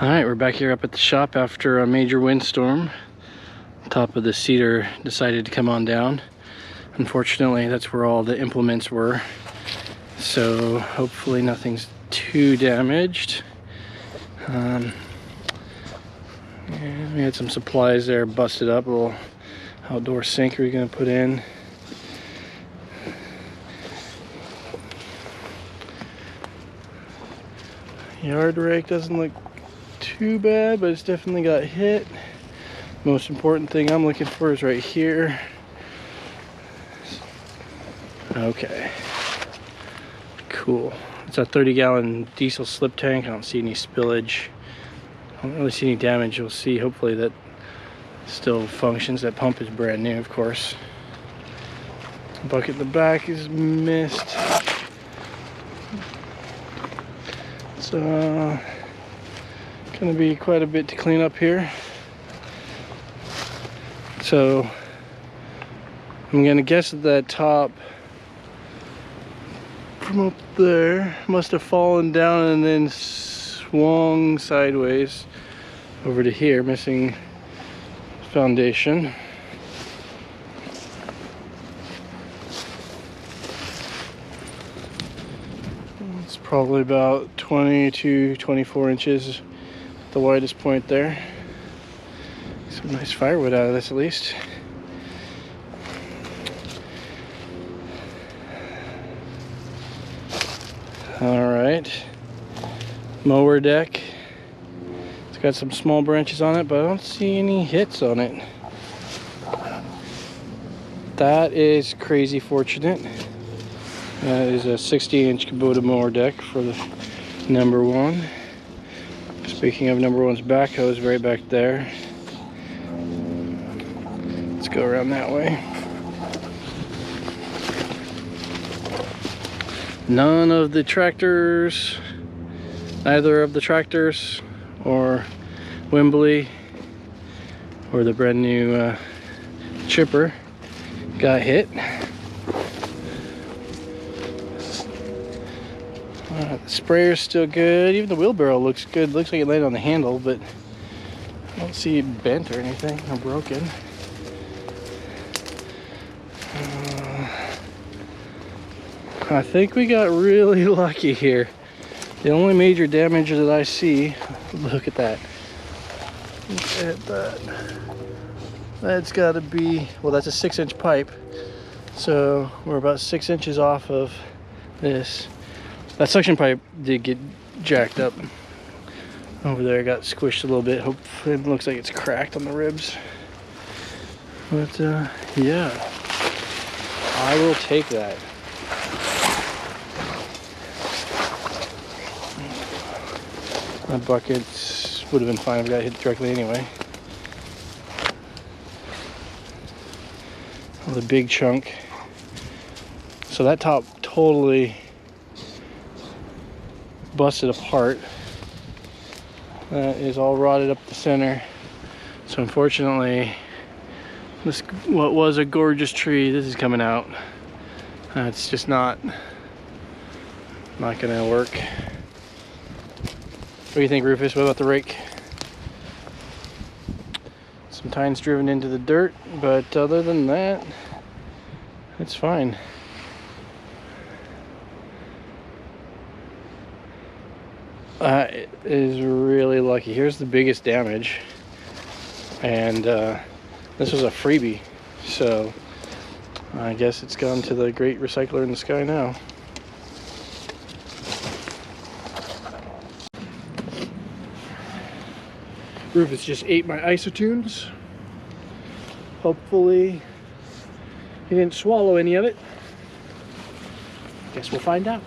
Alright, we're back here up at the shop after a major windstorm. Top of the cedar decided to come on down. Unfortunately, that's where all the implements were. So hopefully nothing's too damaged. And we had some supplies there busted up. A little outdoor sink we're gonna put in. Yard rake doesn't look too bad, but it's definitely got hit. Most important thing I'm looking for is right here. Okay, cool. It's a 30-gallon diesel slip tank. I don't see any spillage. I don't really see any damage. You'll see hopefully that still functions. That pump is brand new, of course. The bucket in the back is missed. So gonna be quite a bit to clean up here. So I'm gonna guess that top from up there must have fallen down and then swung sideways over to here, missing foundation. It's probably about 20 to 24 inches at the widest point there. Some nice firewood out of this at least. Alright, mower deck. It's got some small branches on it, but I don't see any hits on it. That is crazy fortunate. That is a 60-inch Kubota mower deck for the number one. Speaking of number one's backhoe is right back there. Let's go around that way. None of the tractors, neither of the tractors or Wimbley or the brand new chipper got hit. The sprayer's still good. Even the wheelbarrow looks good. Looks like it landed on the handle, but I don't see it bent or anything or broken. I think we got really lucky here. The only major damage that I see, look at that. Look at that. That's got to be, well, that's a 6-inch pipe. So we're about 6 inches off of this. That suction pipe did get jacked up over there. Got squished a little bit. Hopefully it looks like it's cracked on the ribs. But yeah, I will take that. My buckets would have been fine if I got hit directly anyway. The big chunk. So that top totally busted apart. That is all rotted up the center. So unfortunately, this what was a gorgeous tree, this is coming out. It's just not gonna work. What do you think, Rufus? What about the rake? Some tines driven into the dirt, but other than that, it's fine. It is really lucky. Here's the biggest damage, and this was a freebie, so I guess it's gone to the great recycler in the sky now. Rufus just ate my isotunes. Hopefully he didn't swallow any of it. Guess we'll find out.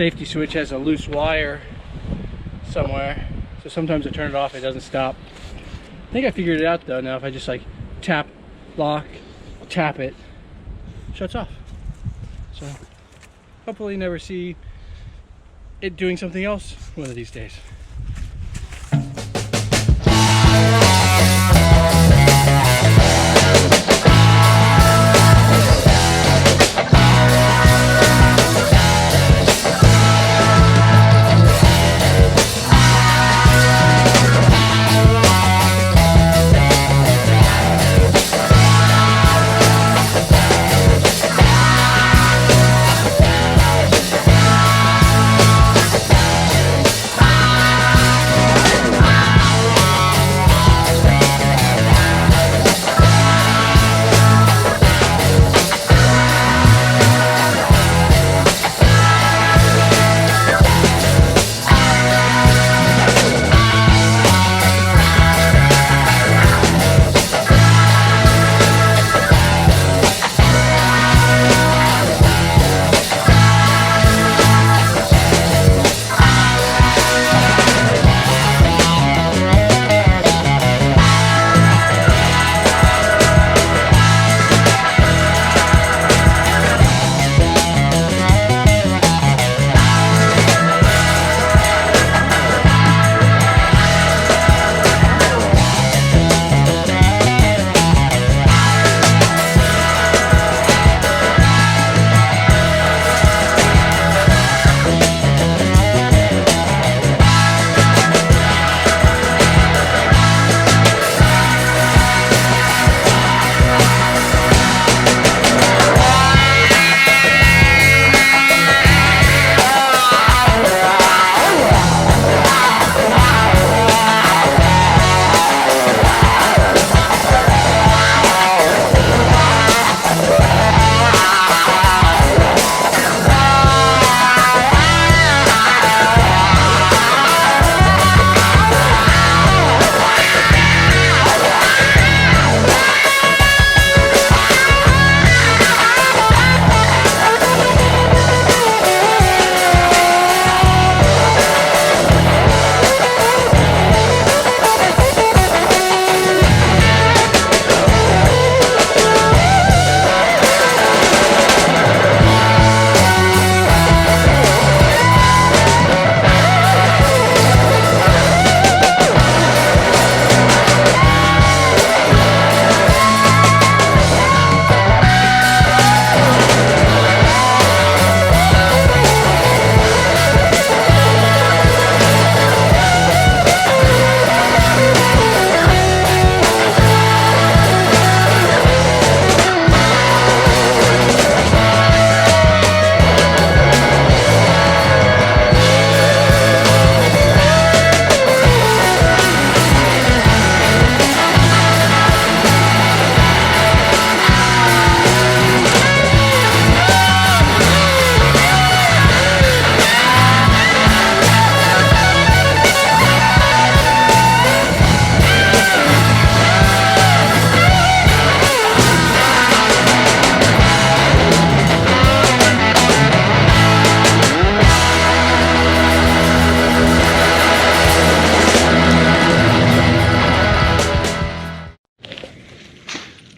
safety switch has a loose wire somewhere, so sometimes I turn it off, it doesn't stop. I think I figured it out though. Now if I just like tap, lock, tap it, shuts off. So hopefully never see it doing something else one of these days.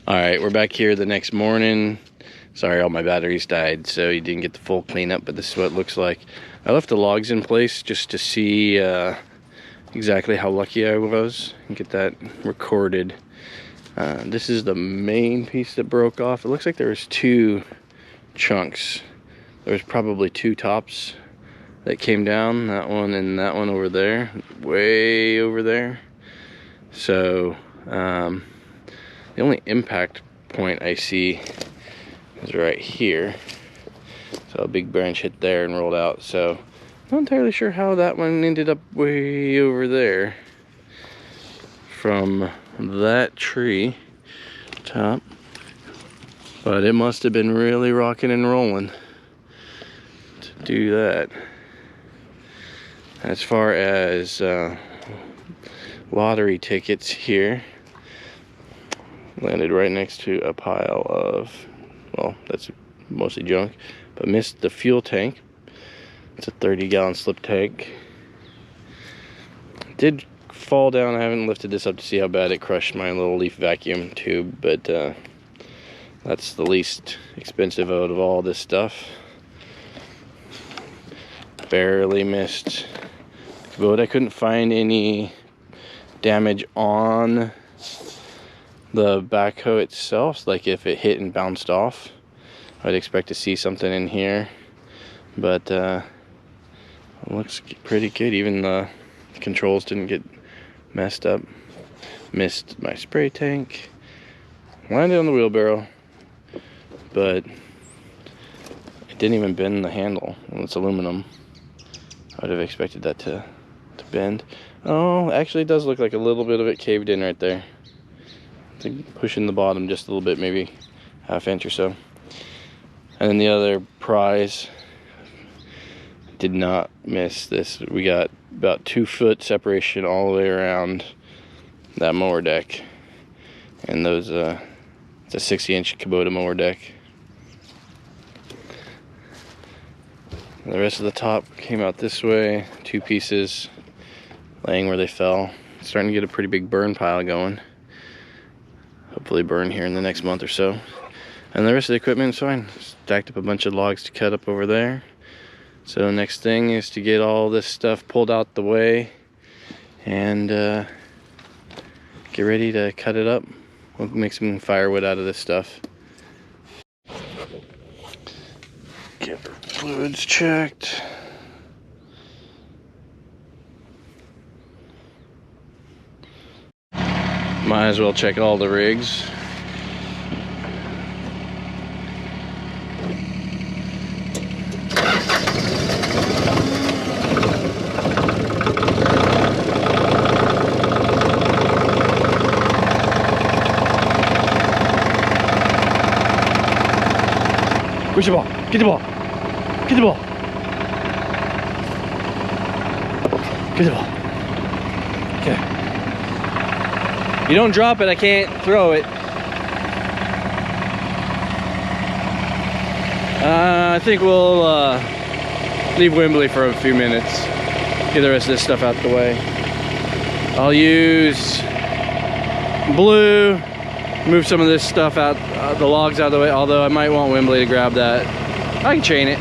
Alright, we're back here the next morning. Sorry, all my batteries died, so you didn't get the full cleanup, but this is what it looks like. I left the logs in place just to see exactly how lucky I was and get that recorded. This is the main piece that broke off. It looks like there was two chunks. There was probably two tops that came down, that one and that one over there, way over there. So the only impact point I see is right here. So a big branch hit there and rolled out. So not entirely sure how that one ended up way over there from that tree top, but it must have been really rocking and rolling to do that. As far as lottery tickets here, landed right next to a pile of, well, that's mostly junk, but missed the fuel tank. It's a 30-gallon slip tank. It did fall down. I haven't lifted this up to see how bad it crushed my little leaf vacuum tube, but that's the least expensive out of all this stuff. Barely missed the boat. I couldn't find any damage on the backhoe itself, like if it hit and bounced off. I'd expect to see something in here, but it looks pretty good. Even the controls didn't get messed up. Missed my spray tank. Landed on the wheelbarrow, but it didn't even bend the handle. Well, it's aluminum. I would have expected that to bend. Oh, actually it does look like a little bit of it caved in right there. I think pushing the bottom just a little bit, maybe half inch or so. And then the other prize did not miss this. We got about 2 foot separation all the way around that mower deck. And those, it's a 60-inch Kubota mower deck. And the rest of the top came out this way, 2 pieces laying where they fell. Starting to get a pretty big burn pile going. Hopefully burn here in the next month or so. And the rest of the equipment is fine. Stacked up a bunch of logs to cut up over there. So next thing is to get all this stuff pulled out the way and get ready to cut it up. We'll make some firewood out of this stuff. Get the fluids checked. Might as well check all the rigs. Where's the ball? Get the ball. Get the ball. Get the ball. Okay. You don't drop it, I can't throw it. I think we'll leave Wembley for a few minutes. Get the rest of this stuff out the way. I'll use blue, move some of this stuff out, the logs out of the way, although I might want Wembley to grab that. I can chain it.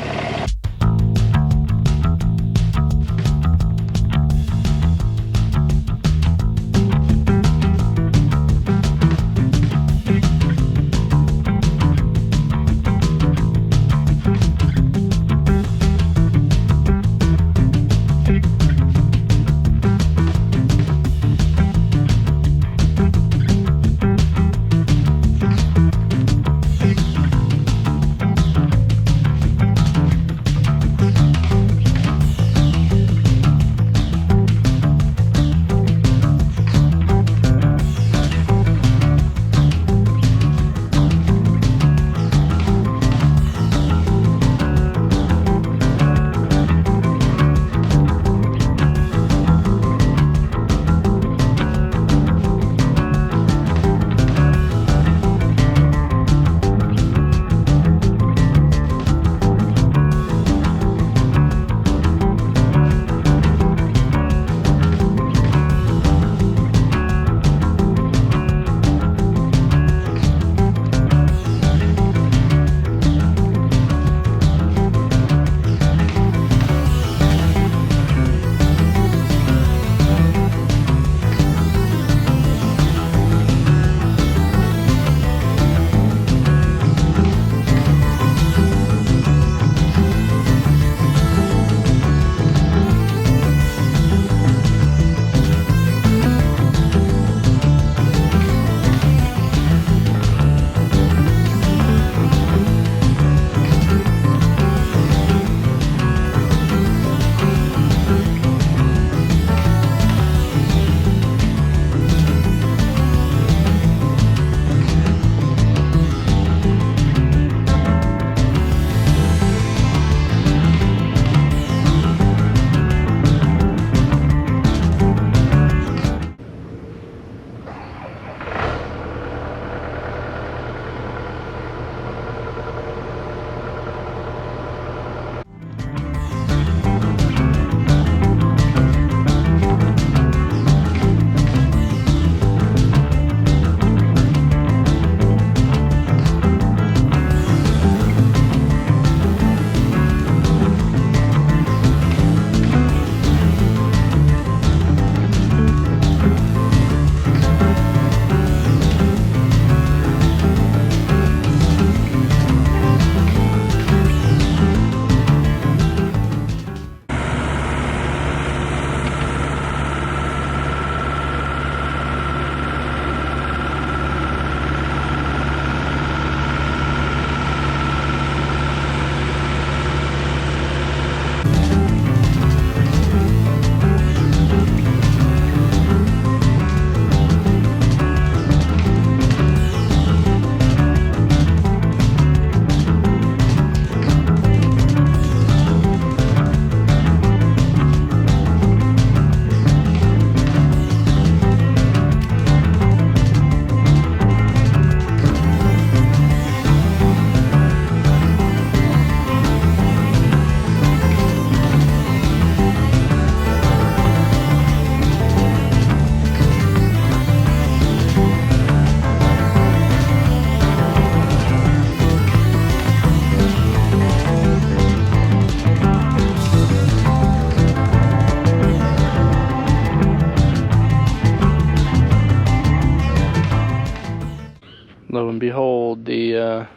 behold, the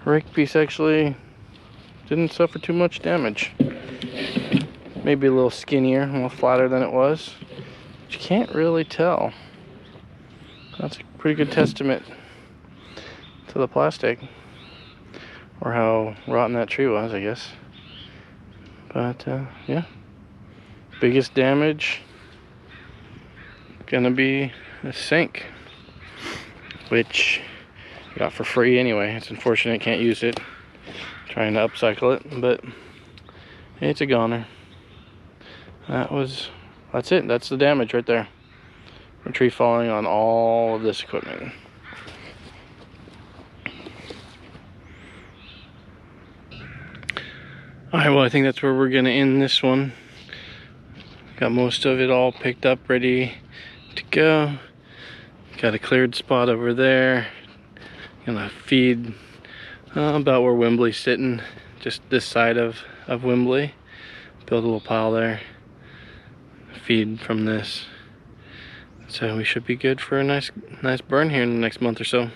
rake piece actually didn't suffer too much damage. Maybe a little skinnier, a little flatter than it was. But you can't really tell. That's a pretty good testament to the plastic, or how rotten that tree was, I guess. But yeah, biggest damage gonna be the sink, which I got for free anyway. It's unfortunate I can't use it. Trying to upcycle it, but it's a goner. That's it. That's the damage right there. A tree falling on all of this equipment. Alright, well, I think that's where we're gonna end this one. Got most of it all picked up, ready to go. Got a cleared spot over there. Gonna feed about where Wembley's sitting, just this side of Wembley. Build a little pile there. Feed from this. So we should be good for a nice burn here in the next month or so.